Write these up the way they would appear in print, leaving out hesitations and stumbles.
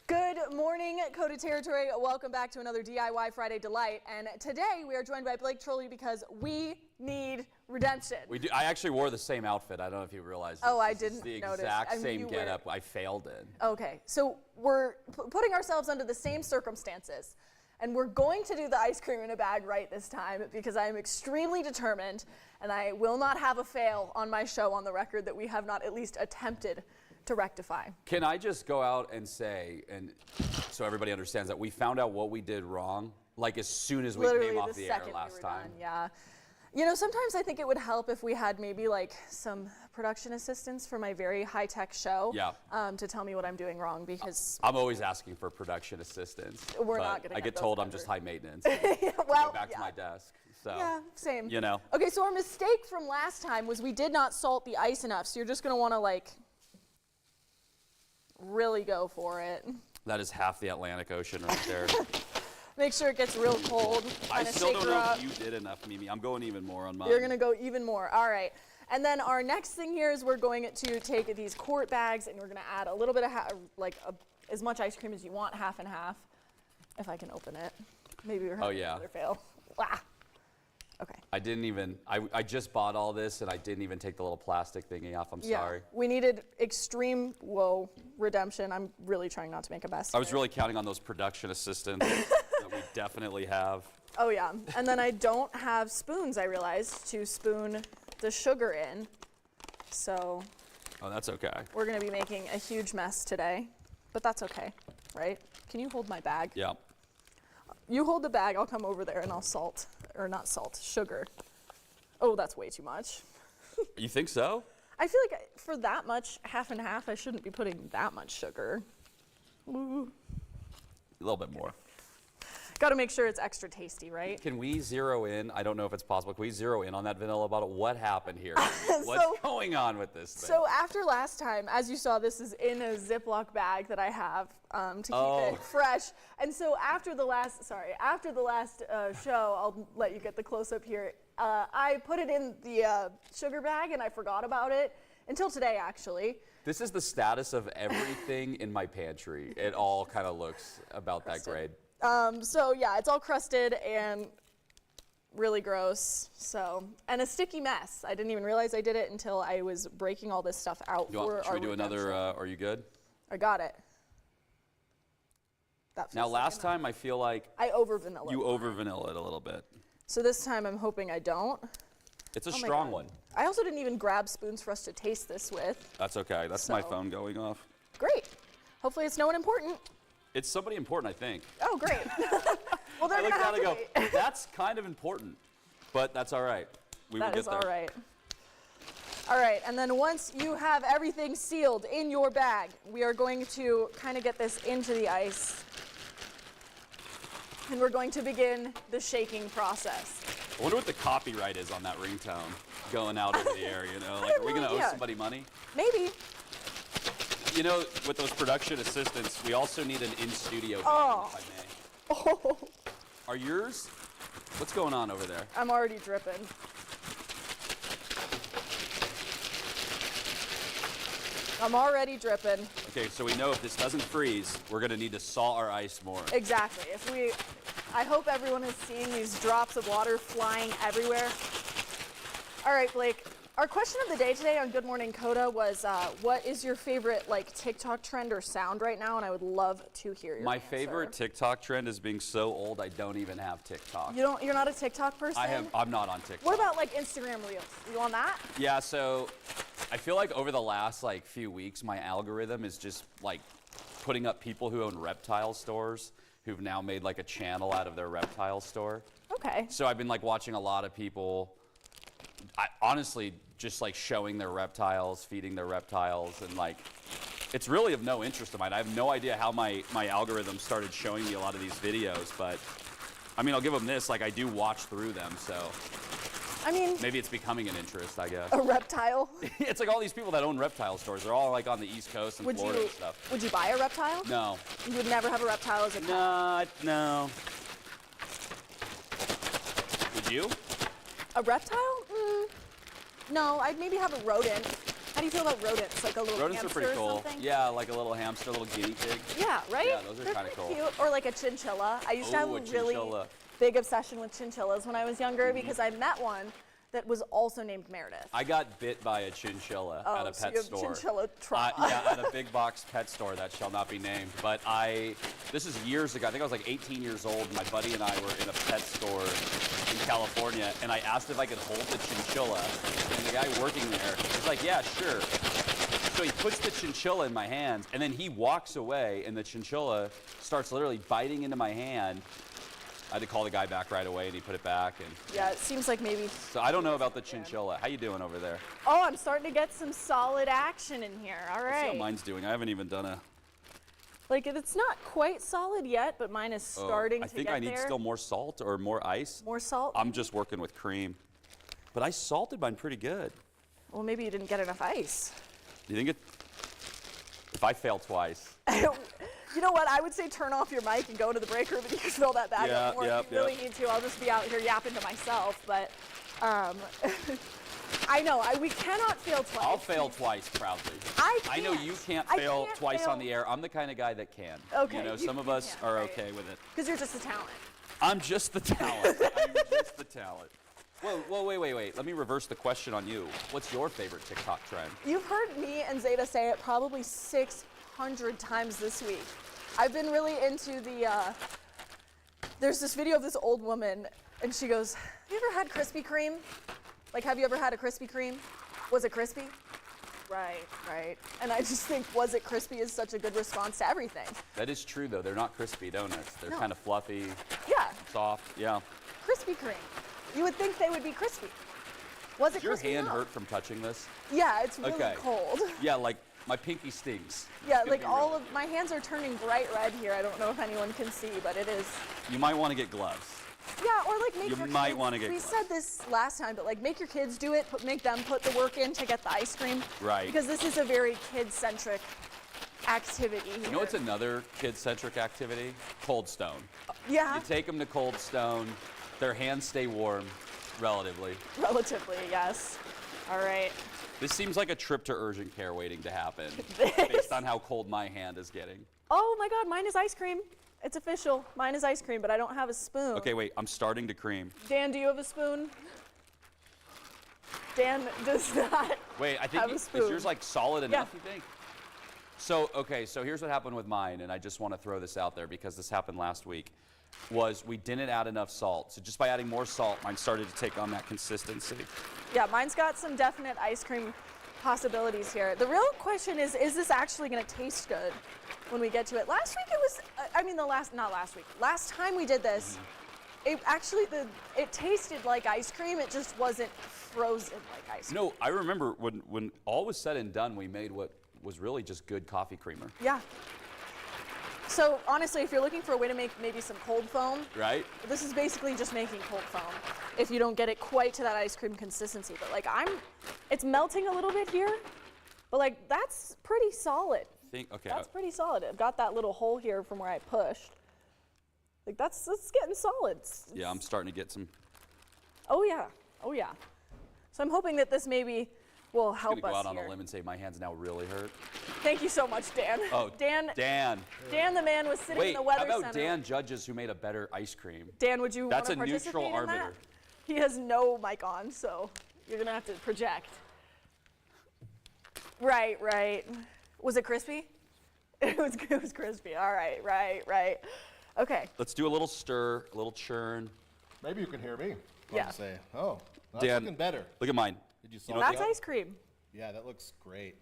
Good morning, KOTA territory. Welcome back to another DIY Friday Delight. And today we are joined by Blake Troli because we need redemption. We do. I actually wore the same outfit. I don't know if you realize. Oh, I This didn't is the notice. exact I mean, same you getup I failed in. Okay, so we're putting ourselves under the same circumstances. And we're going to do the ice cream in a bag right this time because I am extremely determined and I will not have a fail on my show on the record that we have not at least attempted to rectify. Can I just go out and say, and so everybody understands that we found out what we did wrong, like as soon as we Literally came off the air second last we were time? done, yeah. You know, sometimes I think it would help if we had maybe like some production assistants for my very high-tech show to tell me what I'm doing wrong because I'm always asking for production assistance. We're not going to I get told I'm just high maintenance. Well, go back to my desk. So, yeah, same. You know. Okay, so our mistake from last time was we did not salt the ice enough, so you're just going to want to like really go for it. That is half the Atlantic Ocean right there. Make sure it gets real cold. I still don't know if you did enough, Mimi. I'm going even more on mine. You're going to go even more. All right. And then our next thing here is we're going to take these quart bags and we're going to add a little bit of as much ice cream as you want, half and half. If I can open it. Maybe we're having another fail. Wow. Okay. I just bought all this and I didn't even take the little plastic thingy off. I'm sorry. We needed extreme, redemption. I'm really trying not to make a mess. I was really counting on those production assistants that we definitely have. Oh yeah. And then I don't have spoons, I realized, to spoon the sugar in. So. Oh, that's okay. We're going to be making a huge mess today, but that's okay, right? Can you hold my bag? Yeah. You hold the bag, I'll come over there and I'll sugar. Oh, that's way too much. You think so? I feel like for that much, half and half, I shouldn't be putting that much sugar. Ooh. A little bit more. Got to make sure it's extra tasty, right? Can we zero in? I don't know if it's possible. Can we zero in on that vanilla bottle? What happened here? What's going on with this thing? So after last time, as you saw, this is in a Ziploc bag that I have to keep it fresh. And so after the last show, I'll let you get the close-up here. I put it in the sugar bag and I forgot about it until today, actually. This is the status of everything in my pantry. It all kind of looks about that grade. So yeah, it's all crusted and really gross. So, and a sticky mess. I didn't even realize I did it until I was breaking all this stuff out for our Should we do another, are you good? I got it. Now last time I feel like I over vanilla. You over vanilla it a little bit. So this time I'm hoping I don't. It's a strong one. I also didn't even grab spoons for us to taste this with. That's okay. That's my phone going off. Great. Hopefully it's no one important. It's somebody important, I think. Oh, great. Well, they're gonna have to wait. That's kind of important, but that's all right. We will get there. That is all right. All right, and then once you have everything sealed in your bag, we are going to kind of get this into the ice, and we're going to begin the shaking process. I wonder what the copyright is on that ringtone going out over the air, you know? Like, are we going to owe somebody money? Maybe. You know, with those production assistants, we also need an in-studio band, if I may. Oh. Are yours? What's going on over there? I'm already dripping. I'm already dripping. Okay, so we know if this doesn't freeze, we're going to need to salt our ice more. Exactly. I hope everyone has seen these drops of water flying everywhere. All right, Blake. Our question of the day today on Good Morning KOTA was, what is your favorite like TikTok trend or sound right now? And I would love to hear your answer. Favorite TikTok trend is being so old I don't even have TikTok. You're not a TikTok person? I'm not on TikTok. What about like Instagram Reels? You on that? Yeah, so I feel like over the last few weeks, my algorithm is just like putting up people who own reptile stores who've now made like a channel out of their reptile store. Okay. So I've been like watching a lot of people, honestly, just like showing their reptiles, feeding their reptiles, and like, it's really of no interest of mine. I have no idea how my algorithm started showing me a lot of these videos, but I mean, I'll give them this, like I do watch through them, so. I mean. Maybe it's becoming an interest, I guess. A reptile? It's like all these people that own reptile stores, they're all like on the East Coast and Florida and stuff. Would you buy a reptile? No. You would never have a reptile as a pet? No. Would you? A reptile? No, I'd maybe have a rodent. How do you feel about rodents? Like a little Rodents are hamster pretty or cool. something? Yeah, like a little hamster, a little guinea pig. Yeah, right? Yeah, those are They're kinda cool. cute. Or like a chinchilla. I used to have Ooh, a a really chinchilla. big obsession with chinchillas when I was younger because I met one that was also named Meredith. I got bit by a chinchilla at a so pet you have store. chinchilla trauma. Yeah, at a big box pet store that shall not be named. But this is years ago. I think I was like 18 years old. My buddy and I were in a pet store in California, and I asked if I could hold the chinchilla. And the guy working there was like, yeah, sure. So he puts the chinchilla in my hands, and then he walks away, and the chinchilla starts literally biting into my hand. I had to call the guy back right away, and he put it back. And Yeah, it seems like maybe. so I don't know about the chinchilla. How you doing over there? Oh, I'm starting to get some solid action in here. All Let's see how right. mine's doing. I haven't even done a. Like it's not quite solid yet, but mine is starting I to think get I need there. still more salt or more ice. More salt. I'm just working with cream. But I salted mine pretty good. Well, maybe you didn't get enough ice. Do you think it? If I fail twice. You know what? I would say turn off your mic and go to the break room and you can fill that bag up more if you really need to. I'll just be out here yapping to myself. But I know we cannot fail twice. I'll fail twice proudly. I know you can't I fail can't twice fail. on the air. I'm the kind of guy that can. Okay, You know, you- some of you us can, are right. okay with it. Because you're just a talent. I'm just the talent. I'm just the talent. Whoa, wait. Let me reverse the question on you. What's your favorite TikTok trend? You've heard me and Zeta say it probably 600 times this week. I've been really into the, there's this video of this old woman, and she goes, have you ever had Krispy Kreme? Like, have you ever had a Krispy Kreme? Was it crispy? Right. And I just think, was it crispy is such a good response to everything. That is true, though. They're not crispy donuts. They're No. kind of fluffy, Yeah, soft. Yeah. Krispy Kreme. You would think they would be crispy. Was it Does your crispy? hand No. hurt from touching this? Yeah, it's really Okay. cold. Yeah, like my pinky stings. Yeah, It's gonna like be all real. of my hands are turning bright red here. I don't know if anyone can see, but it is. You might want to get gloves. Yeah, or like make You your might kids, wanna get we gloves. said this last time, but like make your kids do it, make them put the work in to get the ice cream. Right. Because this is a very kid-centric activity here. You know what's another kid-centric activity? Cold Stone. Yeah, You take them to Cold Stone. Their hands stay warm, relatively. relatively, yes. All right. This seems like a trip to urgent care waiting to happen, based on how cold my hand is getting. Oh my God, mine is ice cream. It's official. Mine is ice cream, but I don't have a spoon. Okay, wait. I'm starting to cream. Dan, do you have a spoon? Dan does not. Wait, I Have think a is spoon. yours like solid enough? Yeah. You think? So so here's what happened with mine, and I just want to throw this out there because this happened last week. Was we didn't add enough salt. So just by adding more salt, mine started to take on that consistency. Yeah, mine's got some definite ice cream possibilities here. The real question is this actually going to taste good when we get to it? Last week it was, last time we did this, it actually, it tasted like ice cream, it just wasn't frozen like ice cream. No, I remember when all was said and done, we made what was really just good coffee creamer. Yeah. So honestly, if you're looking for a way to make maybe some cold foam, Right? this is basically just making cold foam if you don't get it quite to that ice cream consistency. But like it's melting a little bit here, but like that's pretty solid. Okay. That's pretty solid. I've got that little hole here from where I pushed. Like that's getting solid. Yeah, I'm starting to get some. Oh yeah. So I'm hoping that this maybe will I'm help gonna go us out on here. a limb and say my hands now really hurt. Thank you so much, Dan. Oh, Dan, Dan. the man was sitting Wait, in the weather how about center. Dan judges who made a better ice cream? Dan, would you That's want a to participate neutral in that? arbiter. He has no mic on, so you're gonna have to project. Right. Was it crispy? It was crispy. All right. Right. Okay. Let's do a little stir, a little churn. Maybe you can hear me. Yeah. I'll say, oh, that's Dan, looking better. Look at mine. Did you know salt what That's the- ice cream. Yeah, that looks great.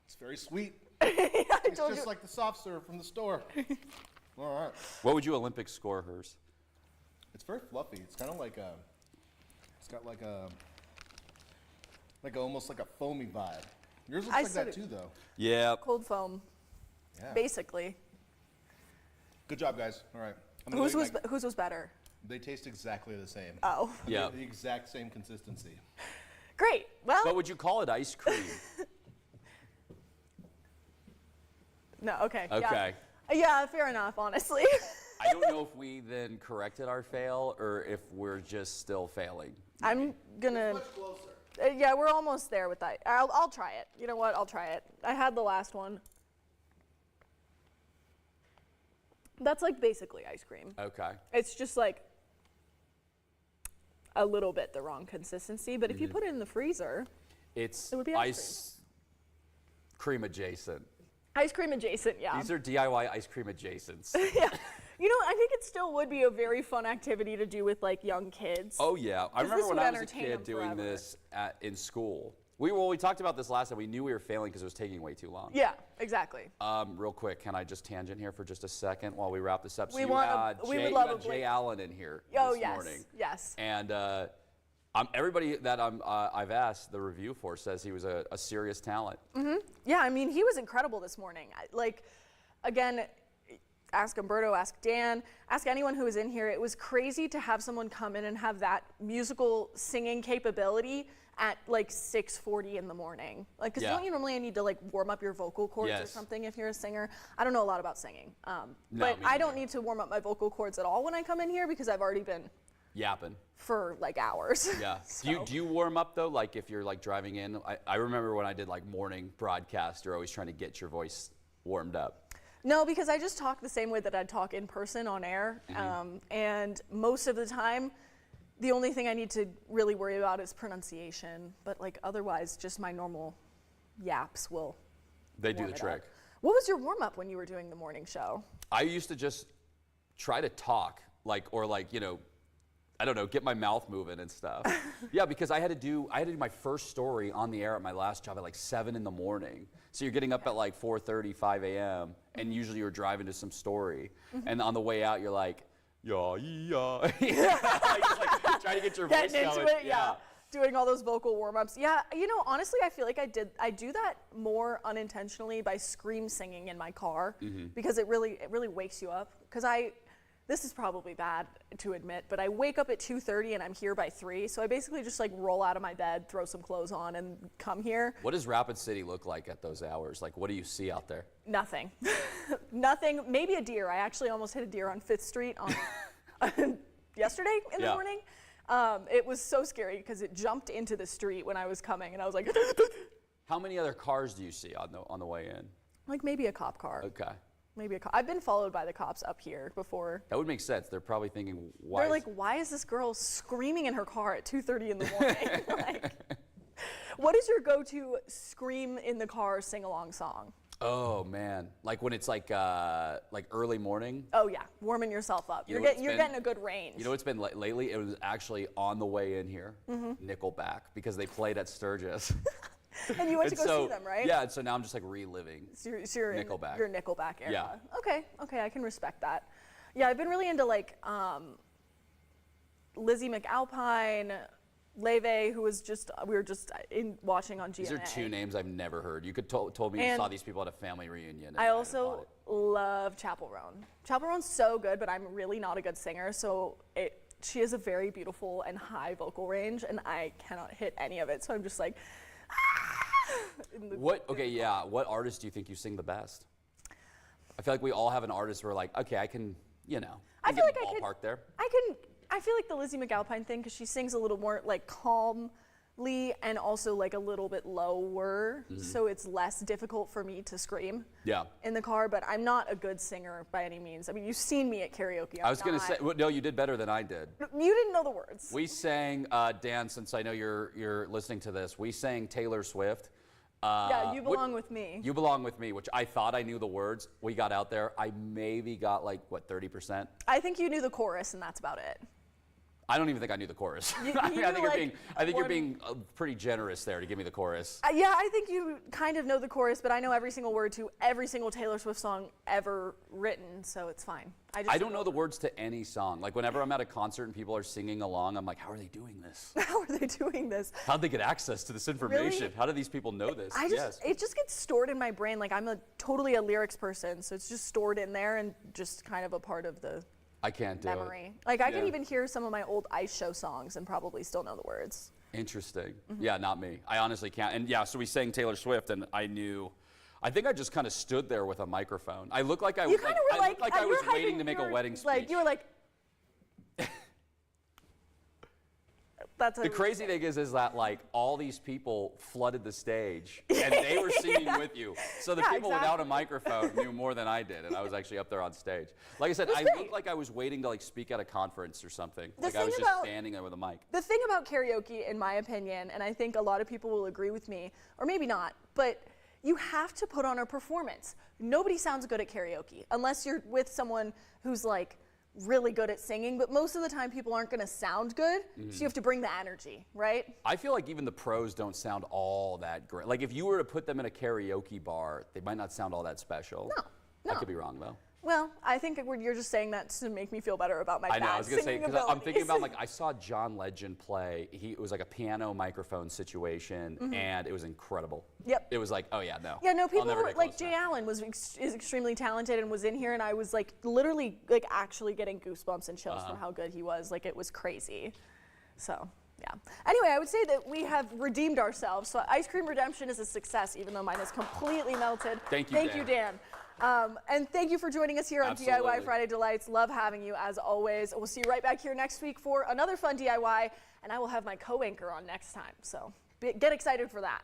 It's very sweet. It's told just you. like the soft serve from the store. All right. What would you Olympic score hers? It's very fluffy. It's kind of like a. It's got like a. Almost like a foamy vibe. Yours looks I like said that it. too, though. Yeah. Cold foam, Yeah. basically. Good job, guys. All right. I'm gonna Whose let you was better? They taste exactly the same. Oh, Yeah. The exact same consistency. great. Well, But would you call it ice cream? no. Okay. Okay. Yeah, fair enough. Honestly. I don't know if we then corrected our fail or if we're just still failing. I'm gonna. Much closer. Yeah, we're almost there with that. I'll try it. You know what? I'll try it. I had the last one. That's like basically ice cream. Okay. It's just like a little bit the wrong consistency, but if you put it in the freezer, it would be ice cream adjacent. Ice cream adjacent, yeah. These are DIY ice cream adjacents. Yeah. You know, I think it still would be a very fun activity to do with like young kids. Oh yeah, I remember this when would I was a entertain kid them doing forever. this in school. We talked about this last time. We knew we were failing because it was taking way too long. Yeah, exactly. Real quick, can I just tangent here for just a second while we wrap this up? So We you want had we Jay, would you love had a Jay Blake. Allen in here Oh this yes, morning. yes. And everybody that I've asked the review for says he was a serious talent. Yeah, I mean, he was incredible this morning. Again, ask Umberto, ask Dan, ask anyone who was in here. It was crazy to have someone come in and have that musical singing capability at like 6:40 in the morning. Like, because don't you normally need to like warm up your vocal cords or Yes. something if you're a singer? I don't know a lot about singing, No, but me I don't neither. need to warm up my vocal cords at all when I come in here because I've already been Yapping. for like hours. Yeah. So- Do you warm up though? Like if you're like driving in? I remember when I did like morning broadcast, you're always trying to get your voice warmed up. No, because I just talk the same way that I'd talk in person on air. And most of the time, the only thing I need to really worry about is pronunciation. But like otherwise, just my normal yaps will They do warm the it trick. up. What was your warm up when you were doing the morning show? I used to just try to talk, I don't know, get my mouth moving and stuff. Yeah, because I had to do my first story on the air at my last job at like 7 in the morning. So you're getting up at like 4:30, 5 a.m. and usually you're driving to some story. And on the way out, you're like, yeah. Like, trying to get your voice Getting into going. it, yeah. Doing all those vocal warm ups. Yeah, you know, honestly, I feel like I do that more unintentionally by scream singing in my car because it really wakes you up. Because this is probably bad to admit, but I wake up at 2:30 and I'm here by 3. So I basically just like roll out of my bed, throw some clothes on, and come here. What does Rapid City look like at those hours? Like, what do you see out there? Nothing. Nothing. Maybe a deer. I actually almost hit a deer on 5th Street on yesterday in the morning. It was so scary because it jumped into the street when I was coming, and I was like, How many other cars do you see on the way in? like maybe a cop car. Okay. Maybe a cop. I've been followed by the cops up here before. That would make sense. They're probably thinking, why? They're like, why is this girl screaming in her car at 2:30 in the morning? Like, what is your go-to scream in the car sing-along song? Oh man, like when it's like early morning. Oh yeah, warming yourself up. You know You're what's been- getting a good range. You know what's been lately? It was actually on the way in here, Nickelback, because they played at Sturgis. And you went to And go see them, right? Yeah, and so now I'm just like reliving. So you're in Nickelback. your Nickelback era. Yeah. Okay, I can respect that. Yeah, I've been really into like Lizzie McAlpine, Leve, who was we were just watching on GMA. These are two names I've never heard. You could told me you And saw these people at a family reunion. and I I'd have also bought it. love Chapel Roan. Chapel Roan's so good, but I'm really not a good singer, so she has a very beautiful and high vocal range, and I cannot hit any of it. So I'm just like, What artist do you think you sing the best? I feel like we all have an artist where like, okay, I can, I feel like ballpark there. I feel like the Lizzie McAlpine thing, because she sings a little more like calmly and also like a little bit lower, so it's less difficult for me to scream Yeah. in the car. But I'm not a good singer by any means. I mean, you've seen me at karaoke. I was going to say, well, no, you did better than I did. You didn't know the words. We sang, Dan, since I know you're listening to this, we sang Taylor Swift. Yeah, You Belong With Me. You Belong With Me, which I thought I knew the words. We got out there. I maybe got like, 30%? I think you knew the chorus, and that's about it. I don't even think I knew the chorus. You I knew, think you're one- being pretty generous there to give me the chorus. Yeah, I think you kind of know the chorus, but I know every single word to every single Taylor Swift song ever written, so it's fine. I don't know the words to any song. Like whenever I'm at a concert and people are singing along, I'm like, how are they doing this? How are they doing this? How'd they get access to this information? How do these people know this? It just gets stored in my brain. Like I'm totally a lyrics person, so it's just stored in there and just kind of a part of the I can't do memory. it. Like I Yeah. can even hear some of my old Ice Show songs and probably still know the words. Interesting. Yeah, not me. I honestly can't. And yeah, so we sang Taylor Swift, and I think I just kind of stood there with a microphone. I looked like I You was kind of were like, I you was were waiting hyping- to make you a were wedding speech. Like you were like, That's The crazy thing is that like all these people flooded the stage and they were singing with you. So the people without a microphone knew more than I did, and I was actually up there on stage. Like I said, I looked like I was waiting to like speak at a conference or something. Like I was just standing there with a mic. The thing about karaoke, in my opinion, and I think a lot of people will agree with me, or maybe not, but you have to put on a performance. Nobody sounds good at karaoke unless you're with someone who's like really good at singing, but most of the time people aren't going to sound good, so you have to bring the energy, right? I feel like even the pros don't sound all that great. Like if you were to put them in a karaoke bar, they might not sound all that special. No. I could be wrong though. Well, I think you're just saying that to make me feel better about my I know, I bad was going to say, singing because I'm thinking about, abilities. like, I saw John Legend play. It was like a piano microphone situation, and it was incredible. Yep. It was like, oh yeah, no. Yeah, no, I'll people never were, get like close to Jay that. Allen is extremely talented and was in here, and I was like literally like actually getting goosebumps and chills from how good he was. Like it was crazy. So yeah. Anyway, I would say that we have redeemed ourselves. So Ice Cream Redemption is a success, even though mine is completely melted. Thank you, Dan. And thank you for joining us here on Absolutely. DIY Friday Delights. Love having you as always. We'll see you right back here next week for another fun DIY, and I will have my co-anchor on next time. So get excited for that.